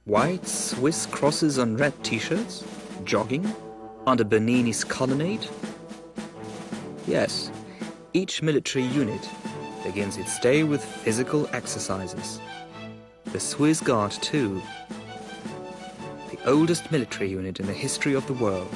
White Swiss crosses on red t-shirts? Jogging? Under Bernini's colonnade? Yes, each military unit begins its day with physical exercises. The Swiss Guard, too. The oldest military unit in the history of the world.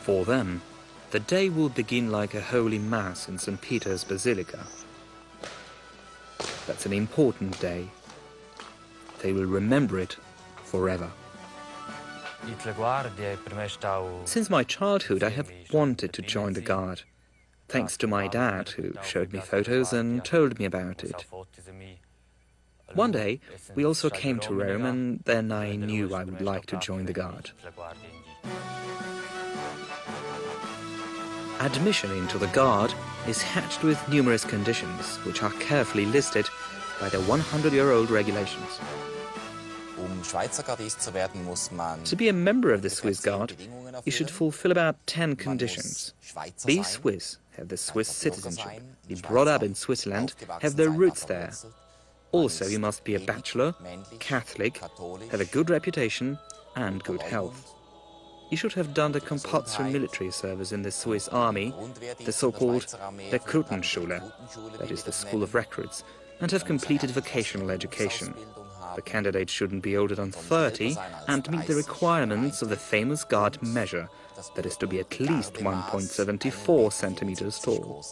For them, the day will begin like a holy mass in St. Peter's Basilica. That's an important day. They will remember it forever. Since my childhood, I have wanted to join the Guard, thanks to my dad, who showed me photos and told me about it. One day, we also came to Rome, and then I knew I would like to join the Guard. Admission into the Guard is hatched with numerous conditions, which are carefully listed by the 100-year-old regulations. To be a member of the Swiss Guard, you should fulfill about 10 conditions. Be Swiss, have the Swiss citizenship, be brought up in Switzerland, have their roots there. Also, you must be a bachelor, Catholic, have a good reputation and good health. You should have done the compulsory military service in the Swiss army, the so-called Rekrutenschule, that is the school of recruits, and have completed vocational education. The candidate shouldn't be older than 30 and meet the requirements of the famous Guard measure, that is to be at least 1.74 centimeters tall.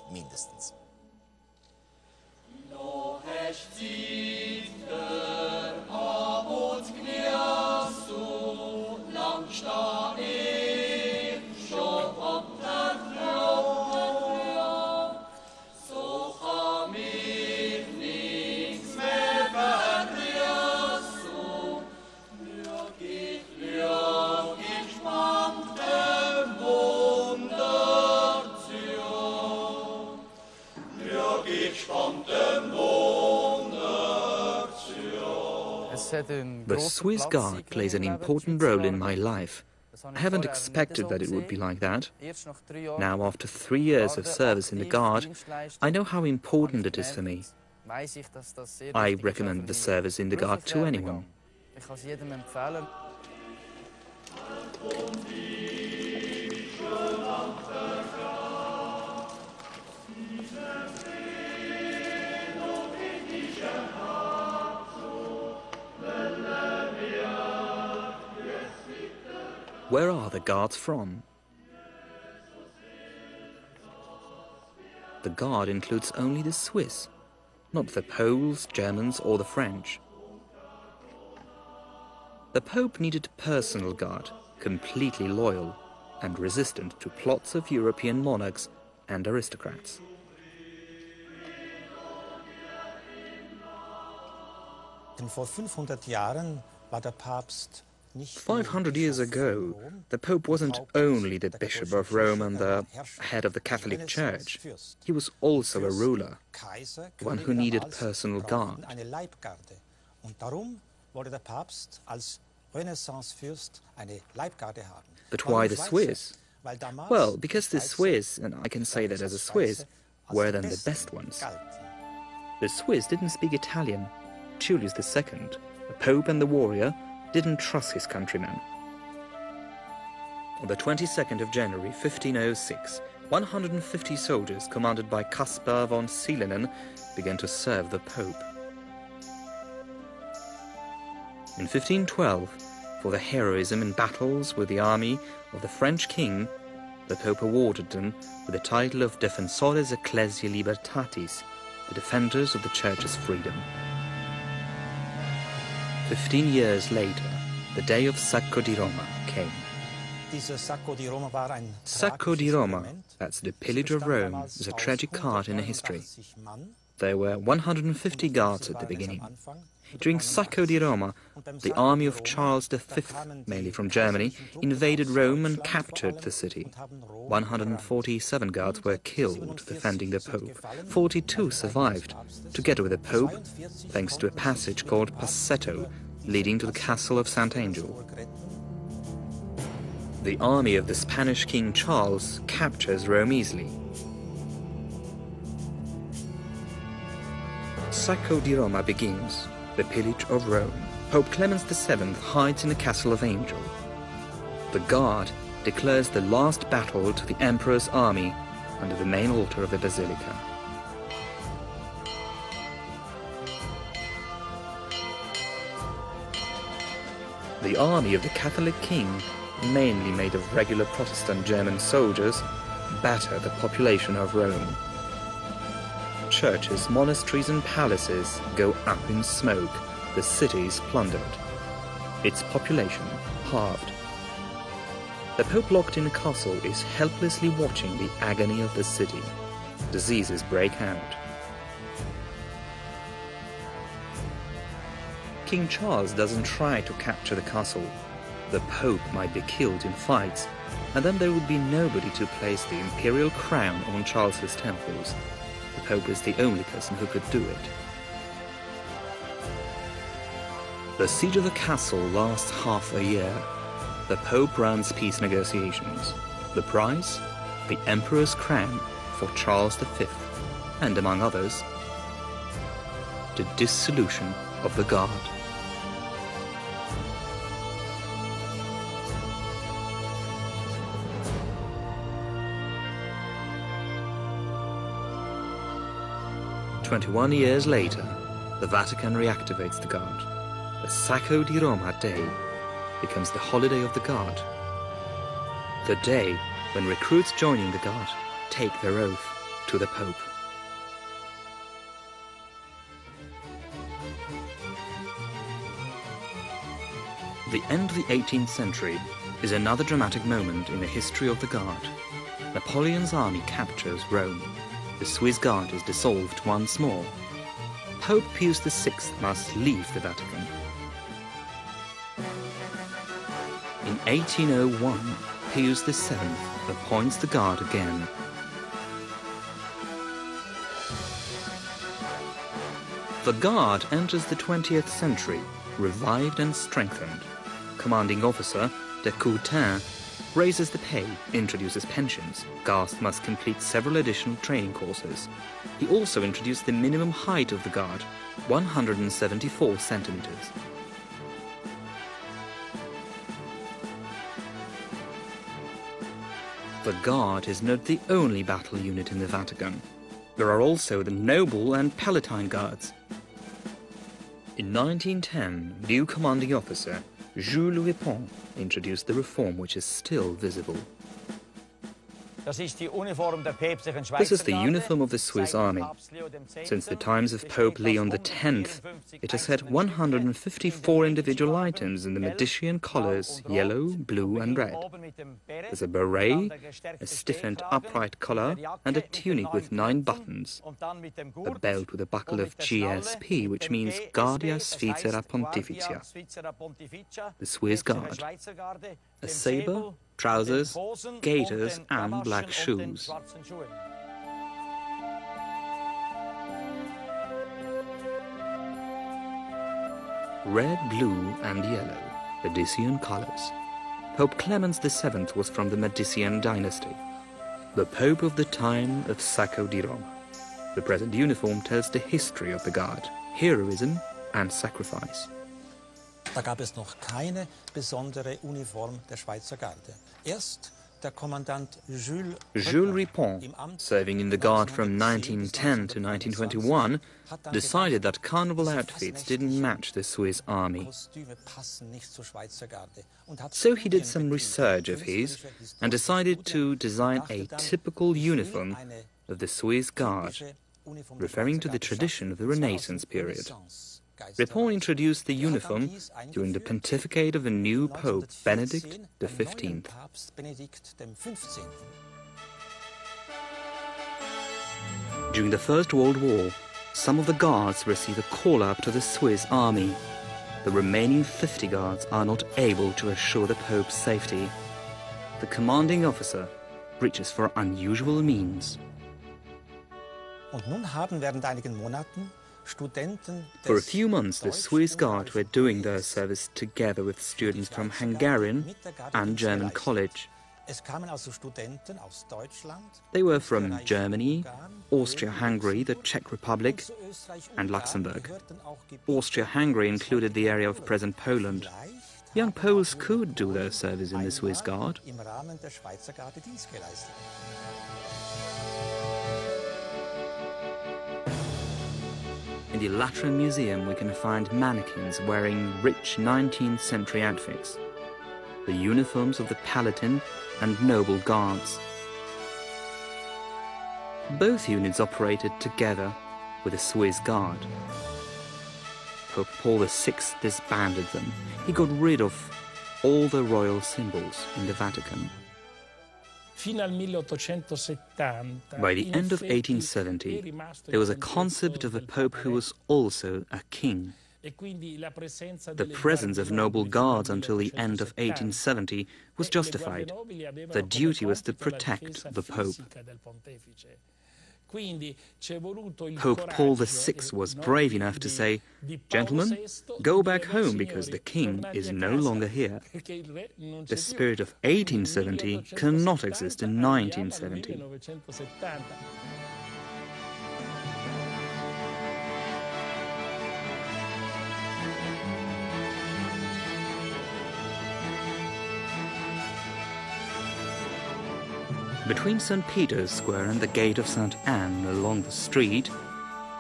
The Swiss Guard plays an important role in my life. I haven't expected that it would be like that. Now, after 3 years of service in the Guard, I know how important it is for me. I recommend the service in the Guard to anyone. Where are the Guards from? The Guard includes only the Swiss, not the Poles, Germans or the French. The Pope needed a personal guard, completely loyal and resistant to plots of European monarchs and aristocrats. Vor 500 Jahren war der Papst 500 years ago, the Pope wasn't only the Bishop of Rome and the head of the Catholic Church. He was also a ruler, one who needed a personal guard. But why the Swiss? Well, because the Swiss, and I can say that as a Swiss, were then the best ones. The Swiss didn't speak Italian. Julius II, the Pope and the warrior, didn't trust his countrymen. On the 22nd of January 1506, 150 soldiers commanded by Caspar von Silenen began to serve the Pope. In 1512, for their heroism in battles with the army of the French king, the Pope awarded them with the title of Defensores Ecclesiae Libertatis, the defenders of the Church's freedom. 15 years later, the day of Sacco di Roma came. Sacco di Roma, that's the pillage of Rome, is a tragic card in history. There were 150 guards at the beginning. During Sacco di Roma, the army of Charles V, mainly from Germany, invaded Rome and captured the city. 147 guards were killed defending the Pope. 42 survived, together with the Pope, thanks to a passage called Passetto, leading to the castle of St. Angel. The army of the Spanish King Charles captures Rome easily. Sacco di Roma begins, the pillage of Rome. Pope Clement VII hides in the Castle of Angel. The Guard declares the last battle to the Emperor's army under the main altar of the Basilica. The army of the Catholic king, mainly made of regular Protestant German soldiers, batter the population of Rome. Churches, monasteries and palaces go up in smoke, the city is plundered. Its population halved. The Pope locked in a castle is helplessly watching the agony of the city. Diseases break out. King Charles doesn't try to capture the castle. The Pope might be killed in fights, and then there would be nobody to place the imperial crown on Charles's temples. The Pope is the only person who could do it. The siege of the castle lasts half a year. The Pope runs peace negotiations. The prize? The Emperor's crown for Charles V, and among others, the dissolution of the Guard. "21 years later, the Vatican reactivates the Guard. The Sacco di Roma Day becomes the holiday of the Guard. The day when recruits joining the Guard take their oath to the Pope. The end of the 18th century is another dramatic moment in the history of the Guard. Napoleon's army captures Rome. The Swiss Guard is dissolved once more. Pope Pius VI must leave the Vatican. In 1801, Pius VII appoints the Guard again. The Guard enters the 20th century, revived and strengthened. Commanding officer de Coutain raises the pay, introduces pensions. Guards must complete several additional training courses. He also introduced the minimum height of the Guard, 174 centimeters. The Guard is not the only battle unit in the Vatican. There are also the Noble and Palatine Guards. In 1910, new commanding officer Jules Ripon introduced the reform which is still visible. This is the uniform of the Swiss army. Since the times of Pope Leon X, it has had 154 individual items in the Medicean colours, yellow, blue and red. There's a beret, a stiffened upright collar and a tunic with 9 buttons, a belt with a buckle of GSP, which means Guardia Svizzera Pontificia, the Swiss Guard, a sabre, trousers, gaiters and black shoes. Red, blue and yellow, Medicean colours. Pope Clement VII was from the Medicean dynasty, the Pope of the time of Sacco di Roma. The present uniform tells the history of the Guard, heroism and sacrifice. Da gab es noch keine besondere Uniform der Schweizer Garde. Erst der Kommandant Jules Ripon, serving in the Guard from 1910 to 1921, decided that carnival outfits didn't match the Swiss army. So he did some research of his and decided to design a typical uniform of the Swiss Guard, referring to the tradition of the Renaissance period. Ripon introduced the uniform during the pontificate of the new Pope Benedict XV. During the First World War, some of the guards receive a call-up to the Swiss army. The remaining 50 guards are not able to assure the Pope's safety. The commanding officer reaches for unusual means. Und nun haben während einigen Monaten For a few months, the Swiss Guard were doing their service together with students from Hungarian and German college. They were from Germany, Austria-Hungary, the Czech Republic, and Luxembourg. Austria-Hungary included the area of present Poland. Young Poles could do their service in the Swiss Guard. In the Lateran Museum, we can find mannequins wearing rich 19th century outfits, the uniforms of the Palatine and noble guards. Both units operated together with the Swiss Guard. Pope Paul VI disbanded them. He got rid of all the royal symbols in the Vatican. By the end of 1870, there was a concept of a pope who was also a king. The presence of noble guards until the end of 1870 was justified. The duty was to protect the pope. Pope Paul VI was brave enough to say, "Gentlemen, go back home because the king is no longer here." The spirit of 1870 cannot exist in 1970. Between St. Peter's Square and the Gate of St. Anne along the street,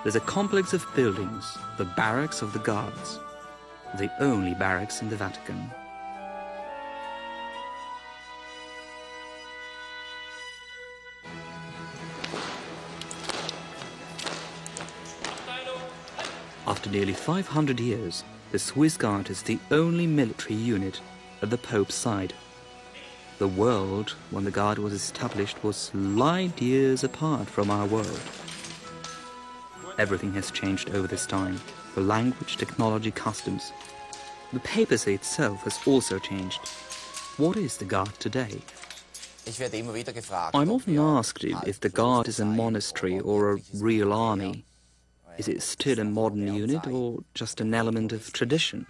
there's a complex of buildings, the Barracks of the Guards, the only barracks in the Vatican. After nearly 500 years, the Swiss Guard is the only military unit at the Pope's side. The world, when the Guard was established, was light years apart from our world. Everything has changed over this time. The language, technology, customs. The papacy itself has also changed. What is the Guard today? I'm often asked if the Guard is a monastery or a real army. Is it still a modern unit or just an element of tradition?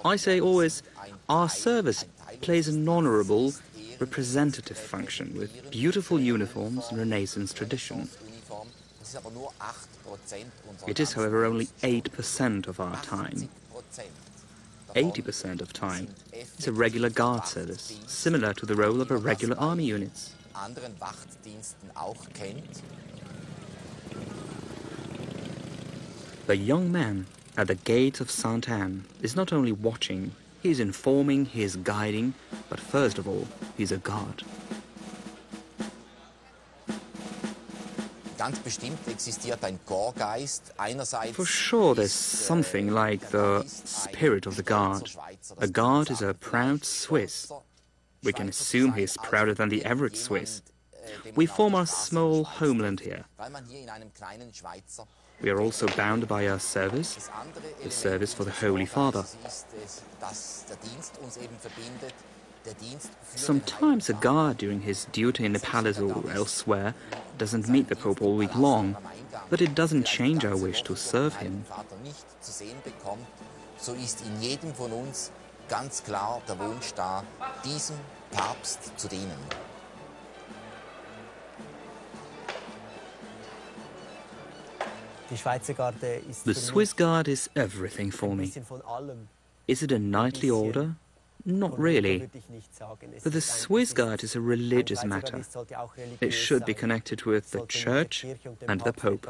I say always, our service plays an honorable, representative function with beautiful uniforms and Renaissance tradition. It is, however, only 8% of our time. 80% of time is a regular guard service, similar to the role of a regular army unit. The young man at the gate of St. Anne is not only watching, he is informing, he is guiding, but first of all, he's a guard. For sure, there's something like the spirit of the Guard. A Guard is a proud Swiss. We can assume he is prouder than the average Swiss. We form our small homeland here. We are also bound by our service, the service for the Holy Father. Sometimes a guard during his duty in the palace or elsewhere doesn't meet the Pope all week long, but it doesn't change our wish to serve him. So ist in jedem von uns ganz klar der Wunsch da, diesem Papst zu dienen. The Swiss Guard is everything for me. Is it a knightly order? Not really. But the Swiss Guard is a religious matter. It should be connected with the Church and the Pope.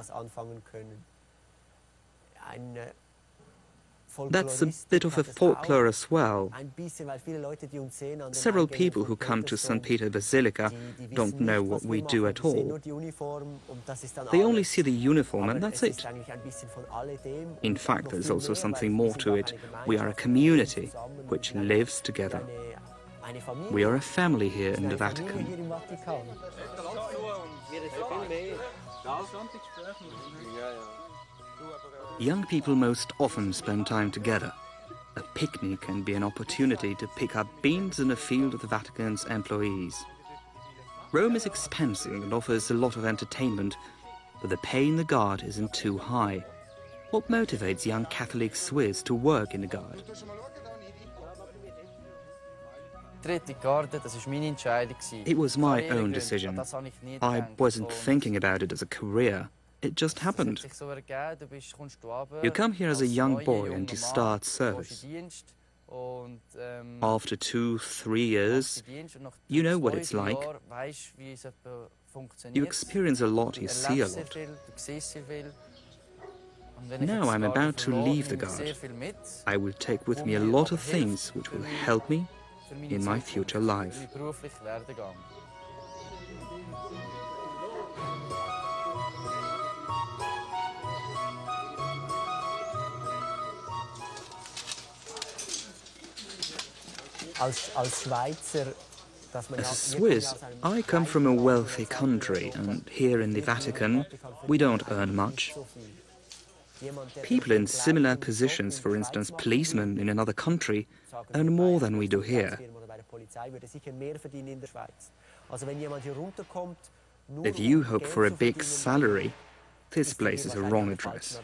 That's a bit of a folklore as well. Several people who come to St. Peter Basilica don't know what we do at all. They only see the uniform and that's it. In fact, there's also something more to it. We are a community which lives together. We are a family here in the Vatican. Young people most often spend time together. A picnic can be an opportunity to pick up beans in the field of the Vatican's employees. Rome is expensive and offers a lot of entertainment, but the pay in the Guard isn't too high. What motivates young Catholic Swiss to work in the Guard? It was my own decision. I wasn't thinking about it as a career. It just happened. You come here as a young boy and you start service. After 2-3 years, you know what it's like. You experience a lot, you see a lot. Now I'm about to leave the Guard. I will take with me a lot of things which will help me in my future life. As a Swiss, I come from a wealthy country, and here in the Vatican, we don't earn much. People in similar positions, for instance, policemen in another country, earn more than we do here. If you hope for a big salary, this place is a wrong address.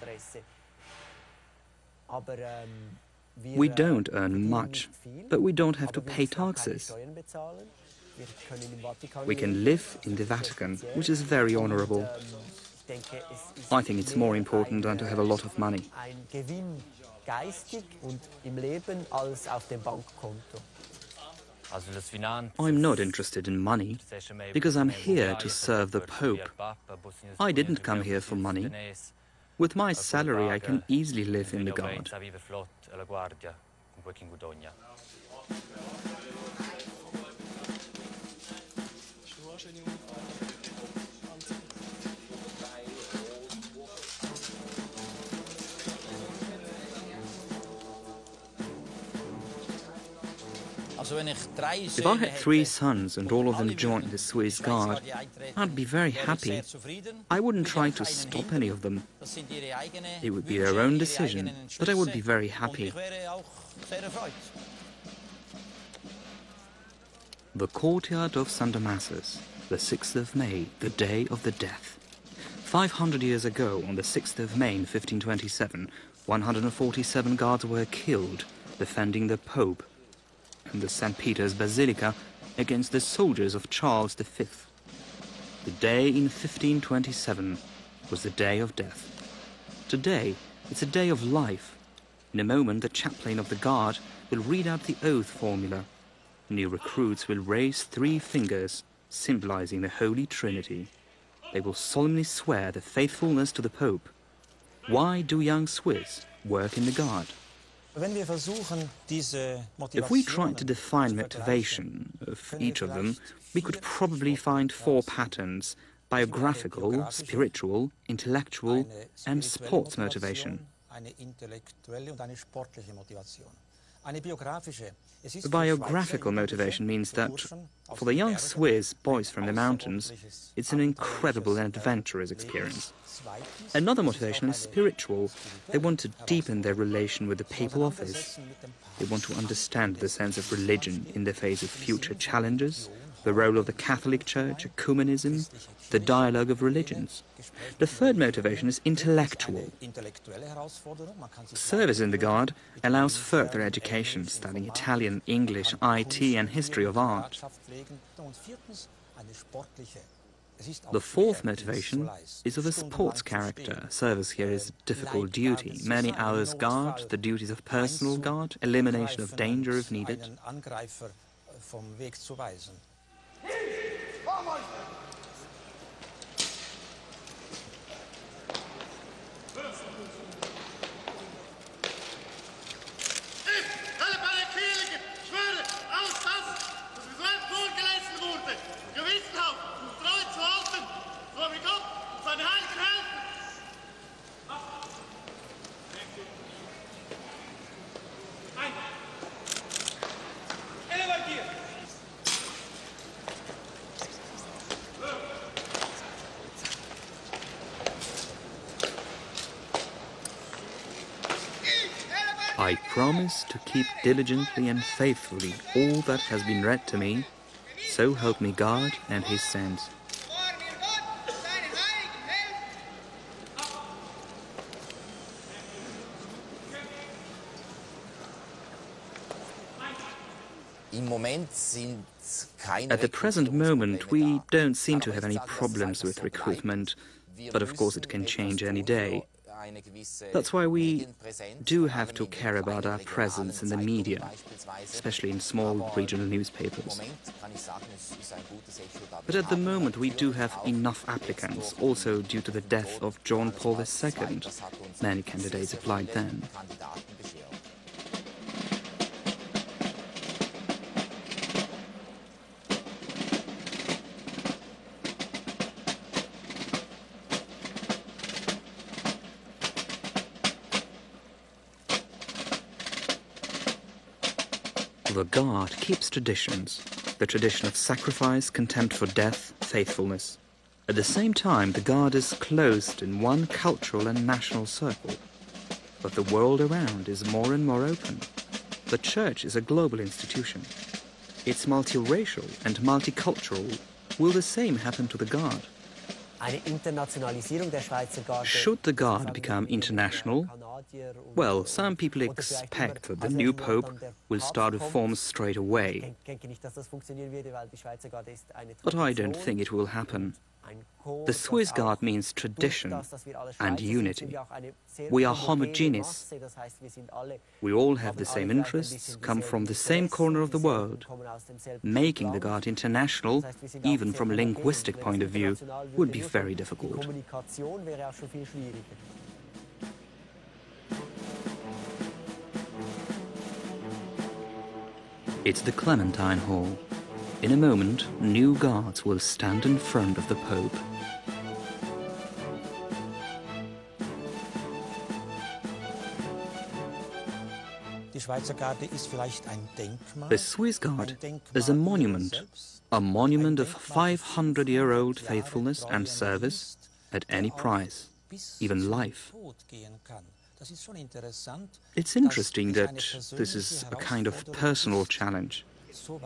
We don't earn much, but we don't have to pay taxes. We can live in the Vatican, which is very honorable. I think it's more important than to have a lot of money. I'm not interested in money, because I'm here to serve the Pope. I didn't come here for money. With my salary, I can easily live in the Guard. If I had 3 sons and all of them joined the Swiss Guard, I'd be very happy. I wouldn't try to stop any of them. It would be their own decision, but I would be very happy. The courtyard of St. Damasus, the 6th of May, the day of the death. 500 years ago, on the 6th of May in 1527, 147 guards were killed, defending the Pope and the St. Peter's Basilica against the soldiers of Charles V. The day in 1527 was the day of death. Today, it's a day of life. In a moment, the chaplain of the Guard will read out the oath formula. New recruits will raise 3 fingers, symbolizing the Holy Trinity. They will solemnly swear their faithfulness to the Pope. Why do young Swiss work in the Guard? If we tried to define motivation of each of them, we could probably find 4 patterns: biographical, spiritual, intellectual, and sports motivation. The biographical motivation means that, for the young Swiss boys from the mountains, it's an incredible and adventurous experience. Another motivation is spiritual. They want to deepen their relation with the papal office. They want to understand the sense of religion in the face of future challenges, the role of the Catholic Church, ecumenism, the dialogue of religions. The third motivation is intellectual. Service in the Guard allows further education, studying Italian, English, IT and history of art. The fourth motivation is of a sports character. Service here is a difficult duty. Many hours guard, the duties of personal guard, elimination of danger if needed. I promise to keep diligently and faithfully all that has been read to me, so help me God and His saints. At the present moment, we don't seem to have any problems with recruitment, but of course it can change any day. That's why we do have to care about our presence in the media, especially in small regional newspapers. But at the moment we do have enough applicants, also due to the death of John Paul II. Many candidates applied then. The Guard keeps traditions, the tradition of sacrifice, contempt for death, faithfulness. At the same time, the Guard is closed in one cultural and national circle. But the world around is more and more open. The Church is a global institution. It's multiracial and multicultural. Will the same happen to the Guard? Should the Guard become international? Well, some people expect that the new Pope will start reforms straight away. But I don't think it will happen. The Swiss Guard means tradition and unity. We are homogeneous. We all have the same interests, come from the same corner of the world. Making the Guard international, even from a linguistic point of view, would be very difficult. It's the Clementine Hall. In a moment, new guards will stand in front of the Pope. The Swiss Guard is a monument of 500-year-old faithfulness and service at any price, even life. It's interesting that this is a kind of personal challenge,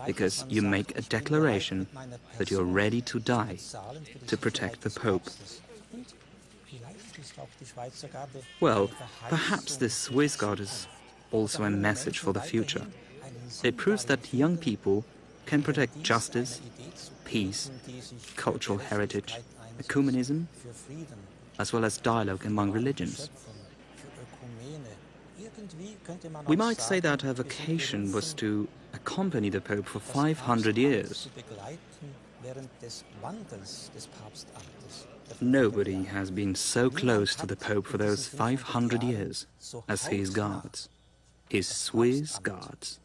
because you make a declaration that you're ready to die to protect the Pope. Well, perhaps this Swiss Guard is also a message for the future. It proves that young people can protect justice, peace, cultural heritage, ecumenism, as well as dialogue among religions. We might say that her vocation was to accompany the Pope for 500 years. Nobody has been so close to the Pope for those 500 years as his guards, his Swiss Guards.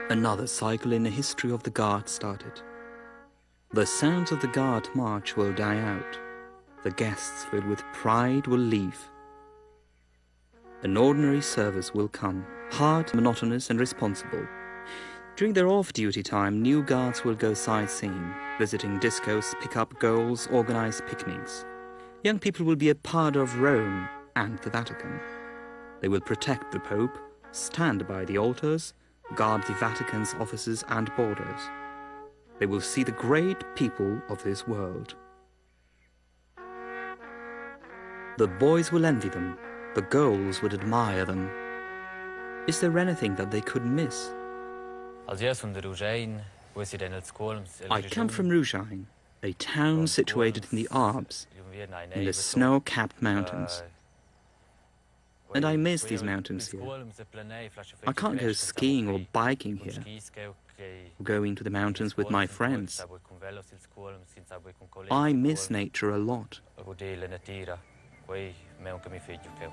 Another cycle in the history of the Guard started. The sounds of the Guard march will die out. The guests filled with pride will leave. An ordinary service will come, hard, monotonous and responsible. During their off-duty time, new Guards will go sightseeing, visiting discos, pick up girls, organize picnics. Young people will be a part of Rome and the Vatican. They will protect the Pope, stand by the altars, guard the Vatican's offices and borders. They will see the great people of this world. The boys will envy them, the girls would admire them. Is there anything that they could miss? I come from Rougein, a town situated in the Alps, in the snow-capped mountains. And I miss these mountains here. I can't go skiing or biking here, or going to the mountains with my friends. I miss nature a lot. Poi me anche mio figlio che